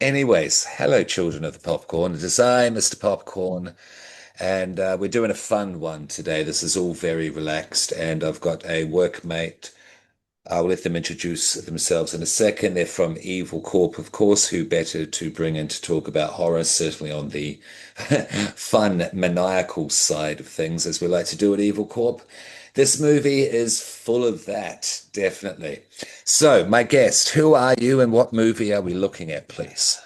Anyways, hello, children of the popcorn. It is I, Mr. Popcorn, and we're doing a fun one today. This is all very relaxed, and I've got a workmate. I'll let them introduce themselves in a second. They're from Evil Corp, of course. Who better to bring in to talk about horror, certainly on the fun, maniacal side of things, as we like to do at Evil Corp. This movie is full of that, definitely. So, my guest, who are you and what movie are we looking at, please?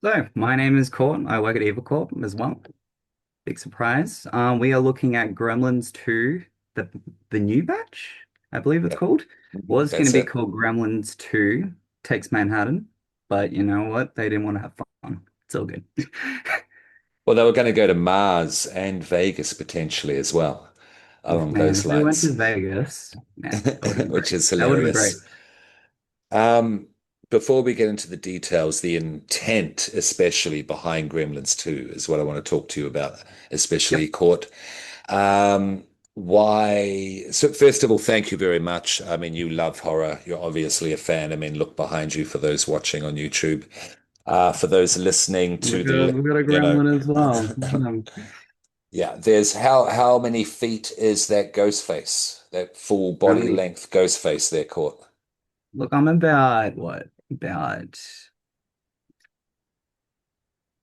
So, my name is Court. I work at Evil Corp as well. Big surprise. We are looking at Gremlins 2, the the new batch, I believe it's Yeah, called. Was going to that's be it. called Gremlins 2 Takes Manhattan, but you know what? They didn't want to have fun. It's all good. Well, they were going to go to Mars and Vegas potentially as well, Oof, along man, those if they went to lines, Vegas, man, that would have been which great. is That would have been great. hilarious. Um, Before we get into the details, the intent, especially behind Gremlins 2, is what I want to talk to you about, especially Yep. Court. Why? So, first of all, thank you very much. I mean, you love horror. You're obviously a fan. I mean, look behind you for those watching on YouTube. For those listening to the, We got a you know, Gremlin as well. yeah, there's how many feet is that ghost face? That full body Currently, length ghost face there, Court? look, I'm about what? About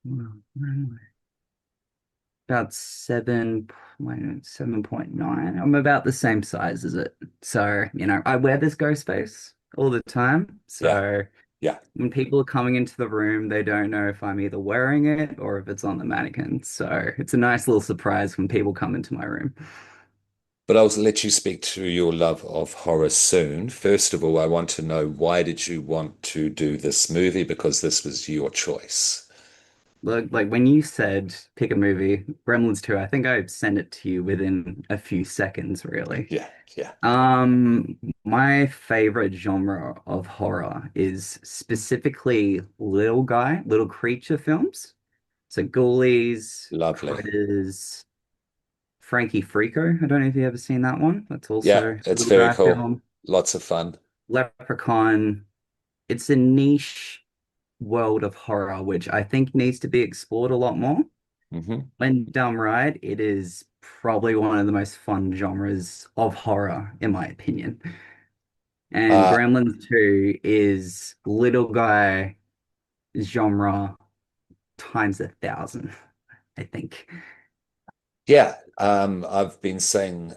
where am I? About 7.9. I'm about the same size as it. So, I wear this ghost face all the time. Yeah, So yeah. when people are coming into the room, they don't know if I'm either wearing it or if it's on the mannequin. So it's a nice little surprise when people come into my room. But I'll let you speak to your love of horror soon. First of all, I want to know why did you want to do this movie? Because this was your choice. Look, like when you said pick a movie, Gremlins 2, I think I sent it to you within a few seconds, really. Yeah, yeah. My favorite genre of horror is specifically little creature films. So Ghoulies, Lovely. Critters, Frankie Freako. I don't know if you've ever seen that one. That's Yeah, also a it's little very guy cool. film. Lots of fun. Leprechaun. It's a niche world of horror, which I think needs to be explored a lot more. Hmm. When done right, it is probably one of the most fun genres of horror, in my opinion. And Uh, Gremlins 2 is little guy genre times 1,000, I think. yeah, I've been saying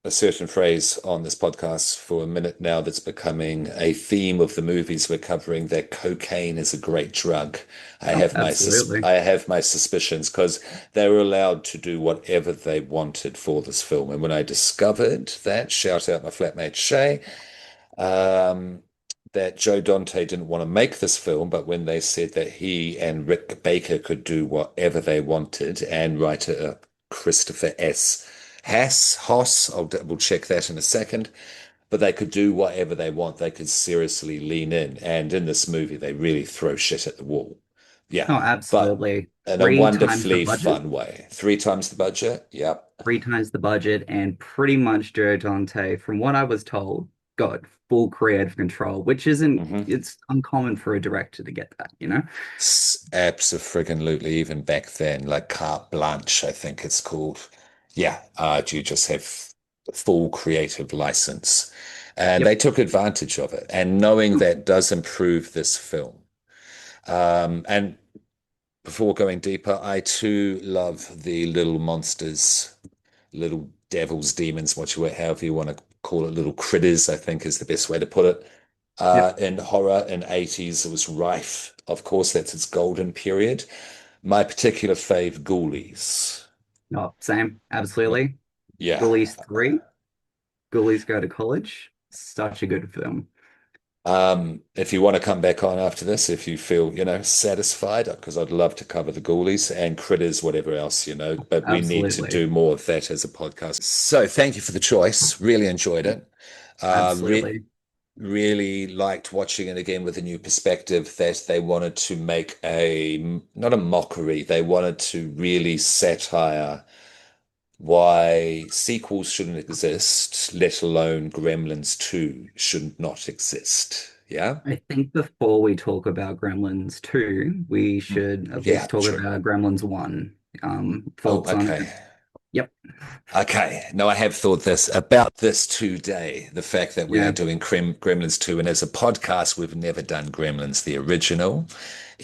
a certain phrase on this podcast for a minute now that's becoming a theme of the movies we're covering, that cocaine is a great drug. Oh, absolutely. I have my suspicions because they were allowed to do whatever they wanted for this film. And when I discovered that, shout out my flatmate Shay, um, that Joe Dante didn't want to make this film, but when they said that he and Rick Baker could do whatever they wanted and write a Christopher S. Hoss, I'll double check that in a second, but they could do whatever they want. They could seriously lean in. And in this movie, they really throw shit at the wall. Yeah, Oh, but absolutely. in a Three times the wonderfully budget, fun way. Three times the budget. Yep. 3 times the budget, and pretty much Joe Dante, from what I was told, got full creative control, which isn't, Hmm. it's uncommon for a director to get that, you know? Abso-friggin-lutely, even back then, like carte blanche, I think it's called. Yeah, you just have full creative license. And they Yep. took advantage of it. And knowing that does improve this film. And before going deeper, I too love the little monsters, little devils, demons, however you want to call it, little critters, I think is the best way to put it. Yep. In horror in 80s, it was rife. Of course, that's its golden period. My particular fave, Ghoulies. Oh, same. Absolutely. Yeah. Ghoulies 3. Ghoulies Go to College. Such a good film. If you want to come back on after this, if you feel, satisfied, because I'd love to cover the Ghoulies and Critters, whatever else, but we need to Absolutely. do more of that as a podcast. So thank you for the choice. Really enjoyed it. Re Absolutely. Really liked watching it again with a new perspective that they wanted to make not a mockery, they wanted to really satire why sequels shouldn't exist, let alone Gremlins 2 should not exist. Yeah. I think before we talk about Gremlins 2, we Mm. should at Yeah, least talk true. about Gremlins 1. Oh, Thoughts on it? okay. Yep. Okay. No, I have thought this about this today. The fact that we are Yeah. doing Gremlins 2, and as a podcast, we've never done Gremlins the original,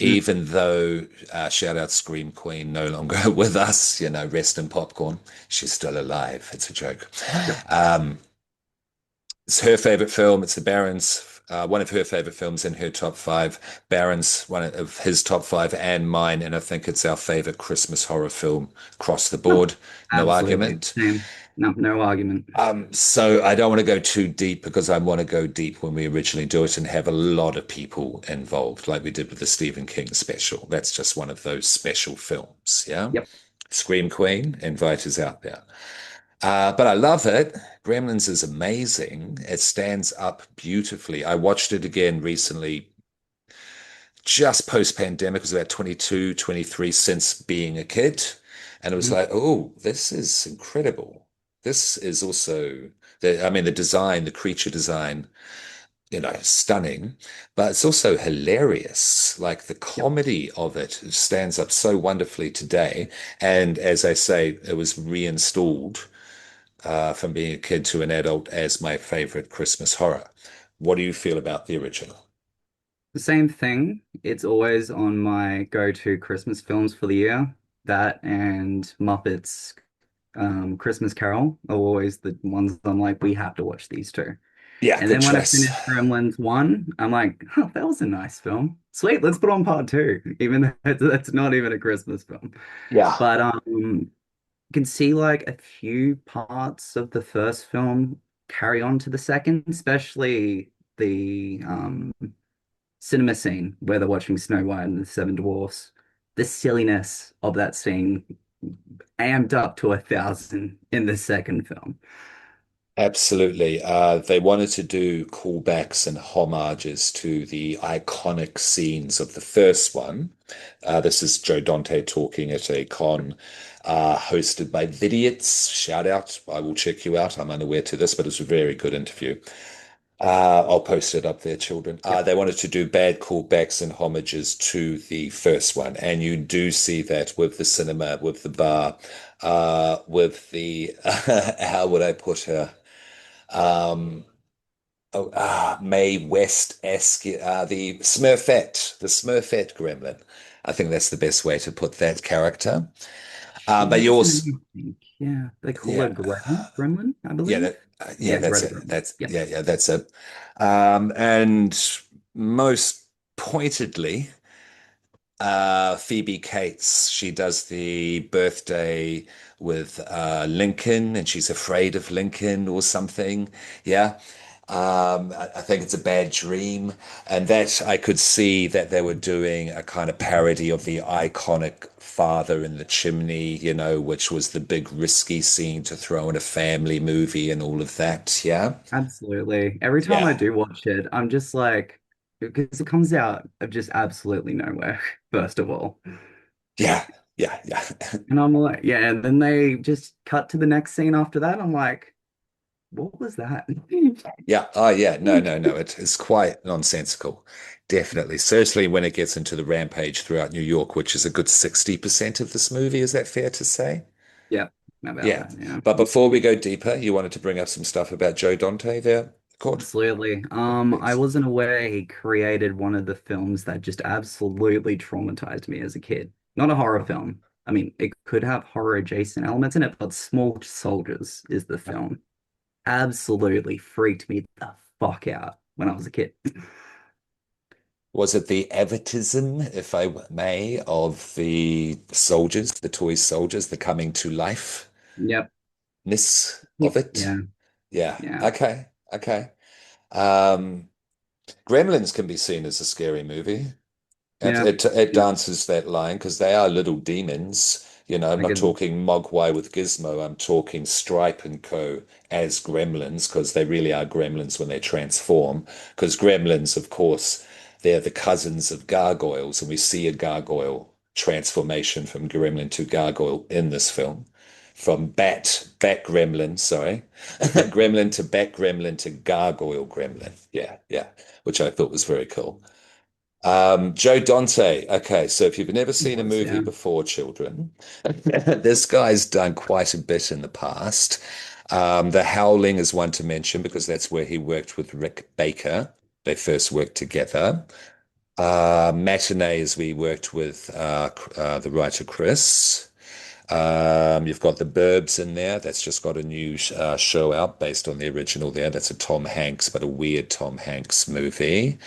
Mm, even though shout out Scream Queen, no longer with us, rest in popcorn. She's still alive. It's a joke. yep. Um, It's her favorite film. It's the Baron's, one of her favorite films in her top five. Baron's one of his top five and mine. And I think it's our favorite Christmas horror film across the No, board. No absolutely. argument. Same. No, no argument. So I don't want to go too deep because I want to go deep when we originally do it and have a lot of people involved, like we did with the Stephen King special. That's just one of those special films. Yeah. Yep. Scream Queen, invite us out there. But I love it. Gremlins is amazing. It stands up beautifully. I watched it again recently, just post-pandemic. It was about 22, 23 since being a kid. And it was Mhm. like, oh, this is incredible. This is also the design, the creature design, stunning, but it's also hilarious. Like the Yep. comedy of it stands up so wonderfully today. And as I say, it was reinstalled from being a kid to an adult as my favorite Christmas horror. What do you feel about the original? The same thing. It's always on my go-to Christmas films for the year. That and Muppets Christmas Carol are always the ones I'm like, we have to watch these two. Yeah, And good then when I choice. finished Gremlins 1, I'm like, oh, that was a nice film. Sweet, let's put on part 2, even though that's not even a Christmas film. Yeah, But you can see like a few parts of the first film carry on to the second, especially the cinema scene where they're watching Snow White and the Seven Dwarfs. The silliness of that scene amped up to 1,000 in the second film. absolutely. They wanted to do callbacks and homages to the iconic scenes of the first one. This is Joe Dante talking at a con hosted by Vidiots. Shout out. I will check you out. I'm unaware to this, but it's a very good interview. I'll post it up there, children. Yep, They wanted to do bad callbacks and homages to the first one, and you do see that with the cinema, with the bar, with the how would I put her? Um, Mae West-esque, the Smurfette gremlin. I think that's the best way to put that character. she But you has a also, name, I think. Yeah, they call her yeah, Gremlin, I yeah, believe. yeah, Yeah, that's Greta it. Gremlin. That's Yep. yeah, that's it. And most pointedly, Phoebe Cates. She does the birthday with Lincoln, and she's afraid of Lincoln or something. Yeah. I think it's a bad dream. And that I could see that they were doing a kind of parody of the iconic father in the chimney, which was the big risky scene to throw in a family movie and all of that. Yeah. Absolutely. Every time I Yeah. do watch it, I'm just like, because it comes out of just absolutely nowhere, first of all. Yeah. Yeah. Yeah. And I'm like, yeah, and then they just cut to the next scene after that. I'm like, what was that? Yeah. Oh, yeah. No, no, no. It's quite nonsensical. Definitely. Certainly when it gets into the rampage throughout New York, which is a good 60% of this movie. Is that fair to say? Yeah, about Yeah. that, yeah. But before we go deeper, you wanted to bring up some stuff about Joe Dante there, Court? Absolutely. I Please. wasn't aware he created one of the films that just absolutely traumatized me as a kid. Not a horror film. I mean, it could have horror adjacent elements in it, but Small Soldiers is the film. Absolutely freaked me the fuck out when I was a kid. Was it the evotism, if I may, of the soldiers, the toy soldiers, the coming to life-ness Yep. of it? Yeah. Yeah. Yeah. Okay. Okay. Um, Gremlins can be seen as a scary movie. Yeah. It dances that line because they are little demons. I'm I not could, talking Mogwai with Gizmo. I'm talking Stripe and Co. as gremlins because they really are gremlins when they transform. Because gremlins, of course, they're the cousins of gargoyles, and we see a gargoyle transformation from gremlin to gargoyle in this film. from bat gremlin, sorry, Yep. gremlin to bat gremlin to gargoyle gremlin. Yeah, yeah, which I thought was very cool. Joe Dante. Okay, so if you've never It seen a was, movie yeah. before, children, this guy's done quite a bit in the past. The Howling is one to mention because that's where he worked with Rick Baker. They first worked together. Matinees, we worked with the writer Chris. You've got the Burbs in there. That's just got a new show out based on the original there. That's a Tom Hanks, but a weird Tom Hanks movie.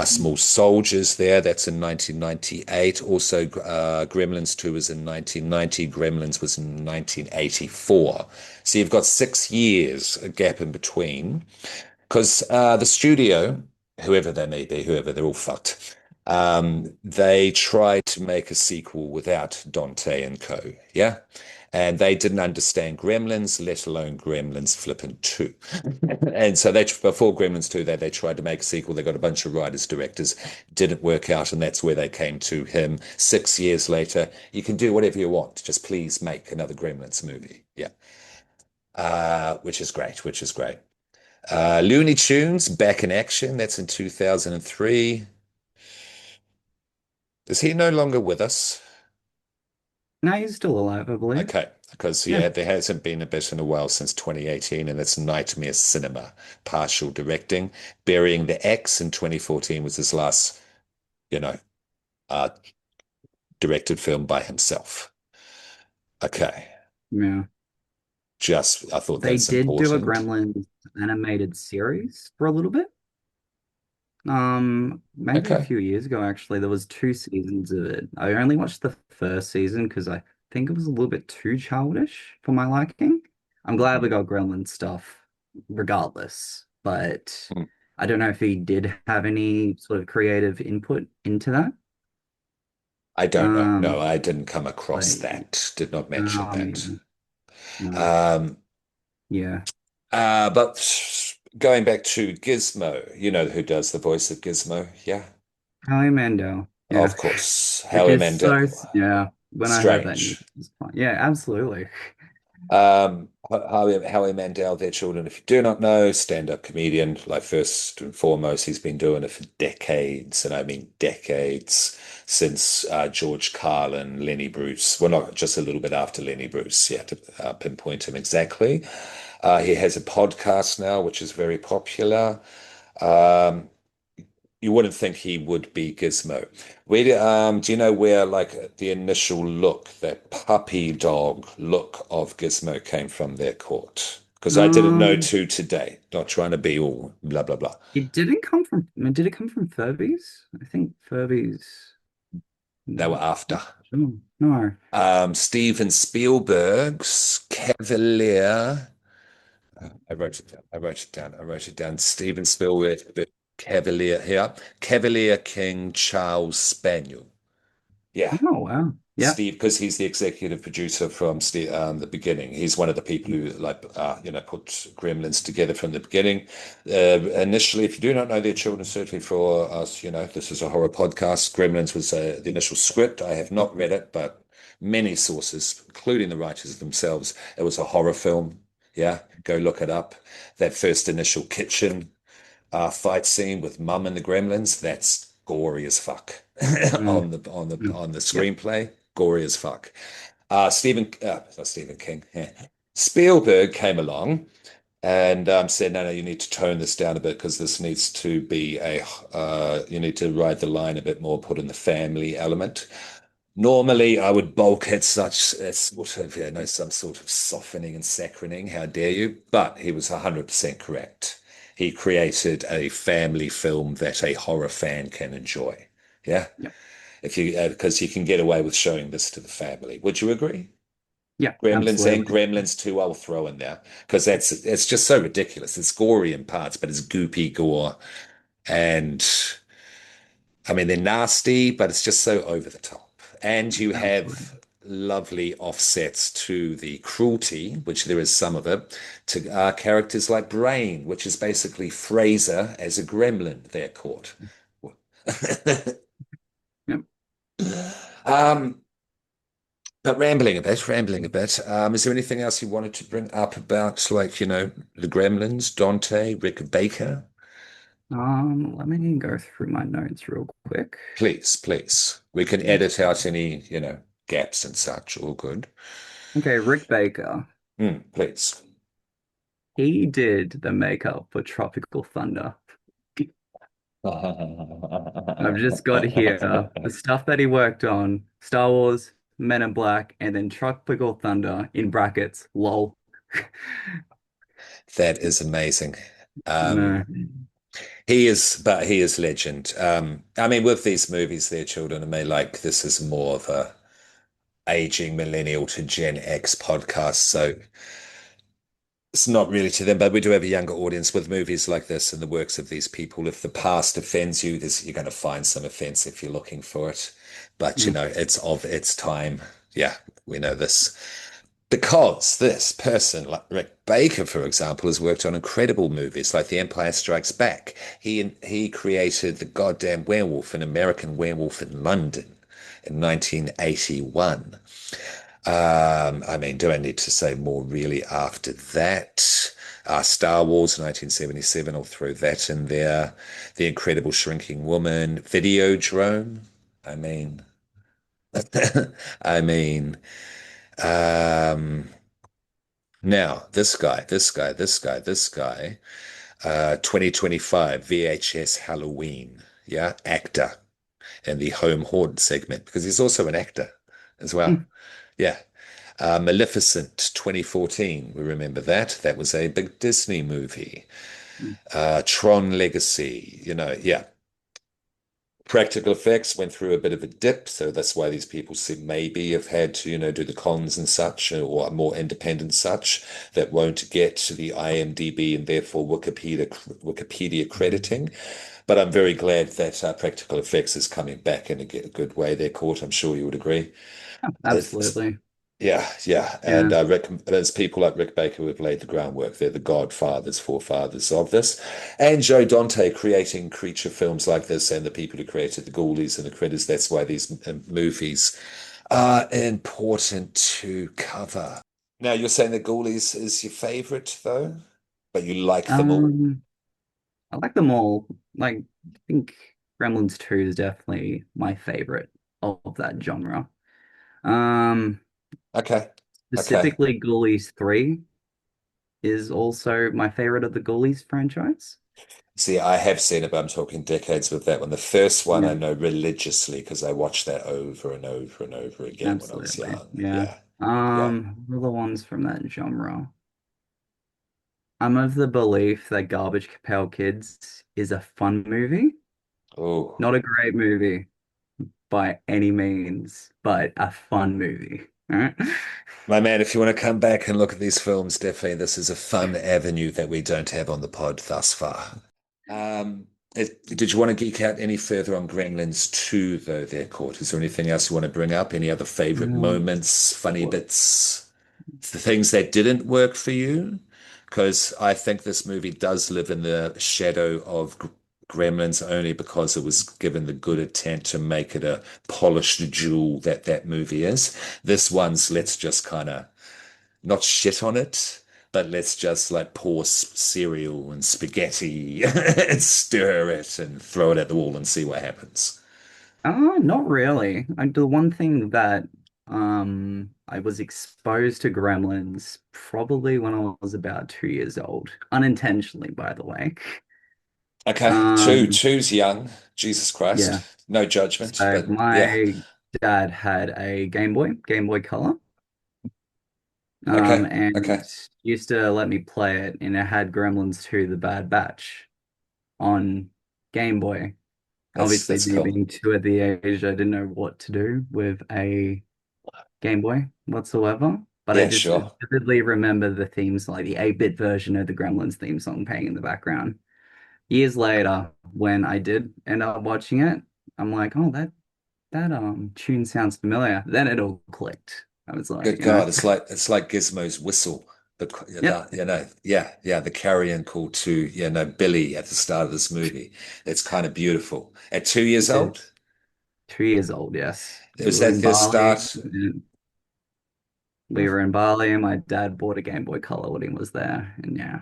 Small Soldiers there. That's in 1998. Also, Gremlins 2 was in 1990. Gremlins was in 1984. So you've got 6 years, a gap in between. Because the studio, whoever they may be, whoever, they're all fucked. They tried to make a sequel without Dante and co. Yeah. And they didn't understand Gremlins, let alone Gremlins Flippin' 2. And so they, before Gremlins 2, they tried to make a sequel. They got a bunch of writers, directors, didn't work out. And that's where they came to him 6 years later. You can do whatever you want. Just please make another Gremlins movie. Yeah. Which is great, which is great. Looney Tunes, Back in Action. That's in 2003. Is he no longer with us? No, he's still alive, I believe. Okay, because Yeah. yeah, there hasn't been a bit in a while since 2018, and it's Nightmare Cinema, partial directing. Burying the X in 2014 was his last, you know, uh, directed film by himself. Okay, Yeah. just I thought They that's did do a important. Gremlins animated series for a little bit. Maybe a Okay. few years ago, actually, there was 2 seasons of it. I only watched the first season because I think it was a little bit too childish for my liking. I'm glad we Mhm. got Gremlin stuff regardless, but Hmm. I don't know if he did have any sort of creative input into that. I don't know. Um, No, I didn't come across like, that. Did not mention that. yeah, no, Um, yeah. but going back to Gizmo, you know who does the voice of Gizmo? Yeah, Howie Mandel, yeah. of course, Which Howie is so, Mandel. yeah, when I heard that news, Strange. it was fine. Yeah, absolutely. Howie Mandel, their children, if you do not know, stand-up comedian, like first and foremost, he's been doing it for decades, and I mean decades, since George Carlin, Lenny Bruce. Well, not just a little bit after Lenny Bruce, yeah, to pinpoint him exactly. He has a podcast now, which is very popular. Um, you wouldn't think he would be Gizmo. Do you know where like the initial look, that puppy dog look of Gizmo came from their court? Because I didn't know Um, to today. Not trying to be all blah blah blah. did it come from Furbies? I think Furbies. They were Not after. sure. No. Steven Spielberg's Cavalier. I wrote it down. I wrote it down. I wrote it down. Steven Spielberg, Cavalier here. Cavalier King Charles Spaniel. Yeah. Oh wow. Yeah. Steve, because he's the executive producer from the beginning. He's one of the people who put Gremlins together from the beginning. Initially, if you do not know their children, certainly for us, this is a horror podcast. Gremlins was the initial script. I have not read it, but many sources, including the writers themselves, it was a horror film. Yeah, go look it up. That first initial kitchen fight scene with Mum and the Gremlins, that's gory as fuck Mm, mm. on the Yep. screenplay. Gory as fuck. Not Stephen King. Spielberg came along and said, no, you need to tone this down a bit because this needs to be you need to ride the line a bit more, put in the family element. Normally, I would bulk at such as sort of, some sort of softening and saccharine. How dare you? But he was 100% correct. He created a family film that a horror fan can enjoy. Yeah, Yep. if you because you can get away with showing this to the family. Would you agree? Yeah, Gremlins and absolutely. Gremlins 2, I'll throw in there because that's it's just so ridiculous. It's gory in parts, but it's goopy gore, and I mean they're nasty, but it's just so over the top. And you Absolutely. have lovely offsets to the cruelty, which there is some of it, to characters like Brain, which is basically Fraser as a gremlin they're caught. Yep. um, But rambling a bit, rambling a bit. Is there anything else you wanted to bring up about, like, the Gremlins, Dante, Rick Baker? Let me go through my notes real quick. Please, please. We can edit out any, gaps and such. All good. Okay, Rick Baker. Please. He did the makeup for Tropical Thunder. I've just got here the stuff that he worked on: Star Wars, Men in Black, and then Tropical Thunder in brackets, lol. That is amazing. No. But he is legend. I mean, with these movies, their children, I mean, like this is more of a aging millennial to Gen X podcast, so it's not really to them, but we do have a younger audience with movies like this and the works of these people. If the past offends you, you're going to find some offense if you're looking for it. But, Mm, it's of its time. Yeah, we know this. Because this person, like Rick Baker, for example, has worked on incredible movies like The Empire Strikes Back. He created the goddamn werewolf, an American werewolf in London in 1981. I mean, do I need to say more really after that? Star Wars 1977, I'll throw that in there. The Incredible Shrinking Woman, Videodrome. I mean, I mean, um, now this guy, 2025 VHS Halloween, yeah, actor in the home horde segment because he's also an actor as well. mm, Yeah. Maleficent 2014, we remember that. That was a big Disney movie. mm. Tron Legacy, yeah. Practical effects went through a bit of a dip, so that's why these people maybe have had to, do the cons and such, or are more independent such that won't get to the IMDb and therefore Wikipedia crediting. But I'm very glad that practical effects is coming back in a good way there, Court. I'm sure you would agree. It's, Absolutely. yeah, yeah. And Yeah. there's people like Rick Baker who have laid the groundwork. They're the godfathers, forefathers of this. And Joe Dante creating creature films like this and the people who created the Ghoulies and the Critters. That's why these movies are important to cover. Now, you're saying the Ghoulies is your favorite, though, but you like them all. Um, I like them all. Like, I think Gremlins 2 is definitely my favorite of that genre. Um, Okay. Okay. Specifically, Ghoulies 3 is also my favorite of the Ghoulies franchise. See, I have seen it, but I'm talking decades with that one. The first one Yeah, I know religiously because I watched that over and over and over again when I was absolutely. young. Yeah. Yeah. Yeah. What are the ones from that genre? I'm of the belief that Garbage Pail Kids is a fun movie, Oh, not a great movie by any means, but a fun movie. All right? my man, if you want to come back and look at these films, definitely this is a fun avenue that we don't have on the pod thus far. Um, did you want to geek out any further on Gremlins 2, though, there, Court? Is there anything else you want to bring up? Any other favorite Um, moments, funny what- bits, the things that didn't work for you? Because I think this movie does live in the shadow of Gremlins only because it was given the good intent to make it a polished jewel that that movie is. This one's let's just kind of not shit on it, but let's just like pour cereal and spaghetti and stir it and throw it at the wall and see what happens. Not really. The one thing that I was exposed to Gremlins probably when I was about 2 years old, unintentionally, by the way. Okay, Um, two's young. Jesus Christ. yeah. No judgment, So but yeah. my dad had a Game Boy Color, Okay, and okay. used to let me play it, and it had Gremlins 2, The Bad Batch on Game Boy. Obviously, That's me cool. being two at the age, I didn't know what to do with a Game Boy whatsoever. But I Yeah, just sure. vividly remember the themes, like the 8-bit version of the Gremlins theme song playing in the background. Years later, when I did end up watching it, I'm like, oh, that tune sounds familiar. Then it all clicked. I was like, Good God, it's like Gizmo's whistle. yep, Yeah, yeah, the carrion call to, Billy at the start of this movie. It's kind of beautiful. At 2 years it is old, 2 years old. Yes, we was were that in the Bali. start? We were in Bali, and my dad bought a Game Boy Color when he was there, and yeah,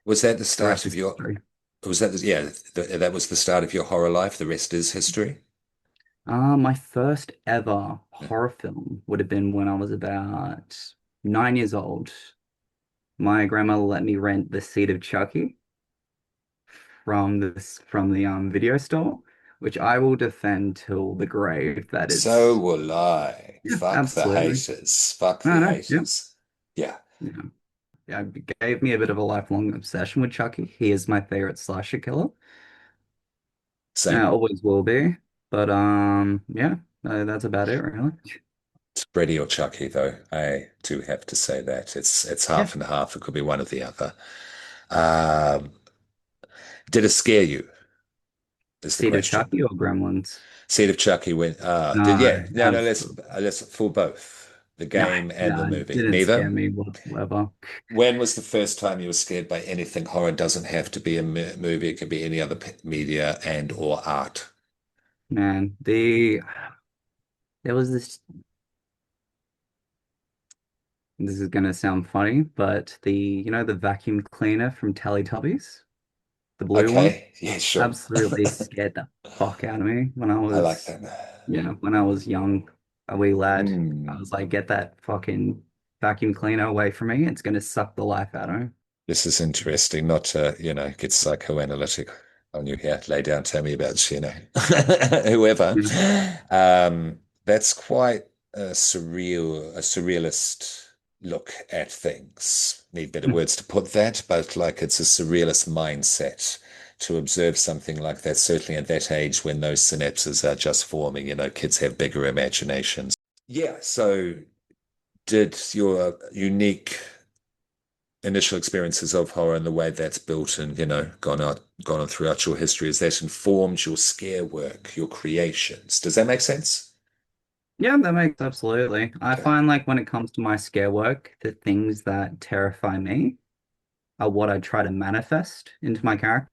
Was that the the start rest of is your, history. was that, yeah, that was the start of your horror life. The rest is history. My first ever Yeah. horror film would have been when I was about 9 years old. My grandma let me rent The Seed of Chucky from the video store, which I will defend till the grave. That So it's will I. yeah, Fuck the absolutely. haters. Fuck No, the no, yeah, haters. Yeah, yeah, yeah. It gave me a bit of a lifelong obsession with Chucky. He is my favorite slasher killer. same. Always will be. But yeah, that's about it, really. It's Freddy or Chucky, though. I do have to say that it's Yeah, half and half. It could be one or the other. Um, did it scare you? Is the Seed of question. Chucky or Gremlins? Seed of Chucky went. Did No, yeah? No, no. absolutely. Let's for both the No, game and the no, it movie. didn't scare Neither. me whatsoever. When was the first time you were scared by anything? Horror doesn't have to be a movie. It can be any other media and or art. Man, there was this is gonna sound funny, but the vacuum cleaner from Teletubbies, the blue one, Okay. Yeah, sure. absolutely scared the fuck out of me when I I like was, that. when I was young, a wee lad. I Hmm. was like, get that fucking vacuum cleaner away from me. It's gonna suck the life out of me. This is interesting. Not to, get psychoanalytic on you here. Lay down, tell me about, whoever. Yeah. That's quite a surrealist look at things. Need better words to put that, but like it's a surrealist mindset to observe something like that, certainly at that age when those synapses are just forming, kids have bigger imaginations. Yeah, so did your unique initial experiences of horror and the way that's built and gone on throughout your history, has that informed your scare work, your creations? Does that make sense? Yeah, that makes absolutely. I Okay. find like when it comes to my scare work, the things that terrify me are what I try to manifest into my character.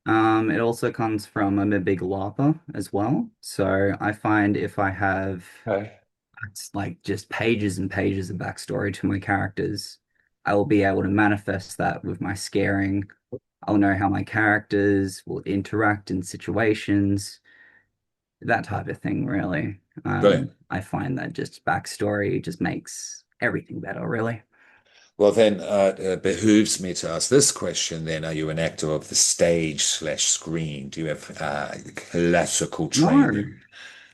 It also comes from I'm a big LARPer as well. So I find if I have Okay. it's like just pages and pages of backstory to my characters, I will be able to manifest that with my scaring. I'll know how my characters will interact in situations, that type of thing, really. Brilliant. I find that just backstory just makes everything better, really. Well, then it behooves me to ask this question then. Are you an actor of the stage slash screen? Do you have classical No, training?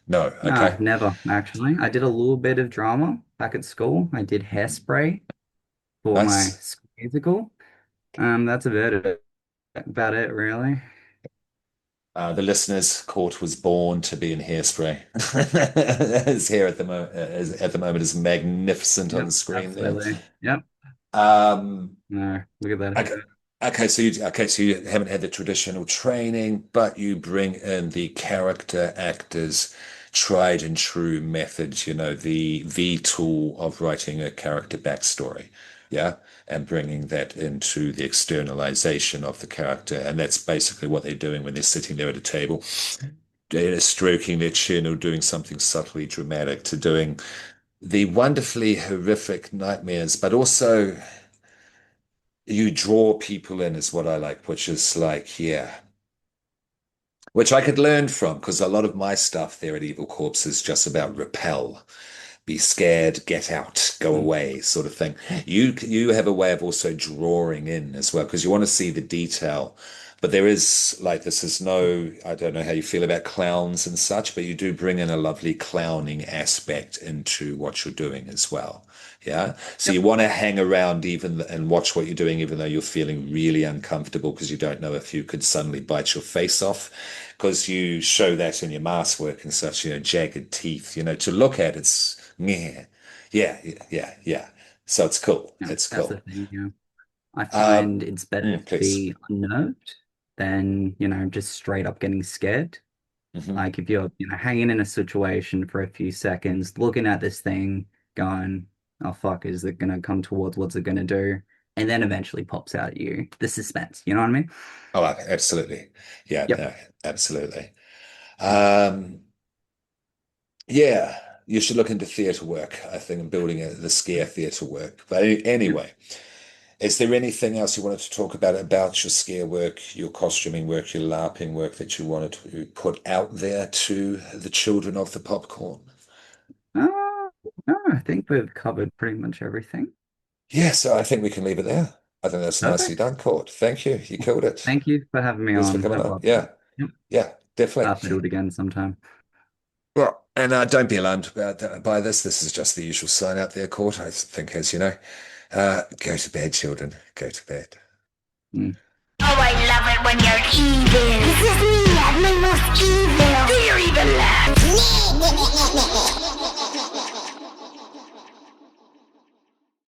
No. no, Okay. never actually. I did a little bit of drama back at school. I did hairspray for my Nice. school musical. That's about it, really. The listeners' court was born to be in hairspray. His hair at the moment is magnificent on Yep, the screen there. absolutely. Yep. Um, No, look at that okay, hair. okay, so you haven't had the traditional training, but you bring in the character actors' tried and true methods, the tool of writing a character backstory. Yeah. And bringing that into the externalization of the character. And that's basically what they're doing when they're sitting there at a table, stroking their chin or doing something subtly dramatic, to doing the wonderfully horrific nightmares, but also you draw people in is what I like, which is like, yeah, which I could learn from because a lot of my stuff there at Evil Corpse is just about repel, be scared, get out, go Mm. away, sort of thing. You have a way of also drawing in as well because you want to see the detail. But there is like this is no, I don't know how you feel about clowns and such, but you do bring in a lovely clowning aspect into what you're doing as well. Yeah. So you Yep. want to hang around even and watch what you're doing, even though you're feeling really uncomfortable because you don't know if you could suddenly bite your face off. Because you show that in your mask work and such, jagged teeth, to look at it's yeah, yeah, yeah, yeah. So it's cool. Yeah, It's that's the cool. thing, yeah. I Um, find it's better to please. be unnerved than, just straight up getting scared. Hmm. Like if you're, hanging in a situation for a few seconds, looking at this thing, going, oh fuck, is it gonna come towards what's it gonna do? And then eventually pops out at you. The suspense, you know what I mean? Oh, absolutely. Yeah, Yep. no, absolutely. Um, yeah. You should look into theatre work, I think, and building the scare theatre work. But anyway, is there anything else you wanted to talk about your scare work, your costuming work, your LARPing work that you wanted to put out there to the children of the popcorn? Uh, no, I think we've covered pretty much everything. Yeah, so I think we can leave it there. I think that's nicely Perfect. done, Court. Thank you. You killed it. Thank you for having me Thanks for on. coming I've on. loved it. Yeah, Yep. yeah, definitely. Have to do it again sometime. Well, and don't be alarmed by this. This is just the usual sign out there, Court. I think, as you know, go to bed, children. Go to bed. Mm. Oh, I love it when you're evil. This is me at my most evil. Do your evil laugh.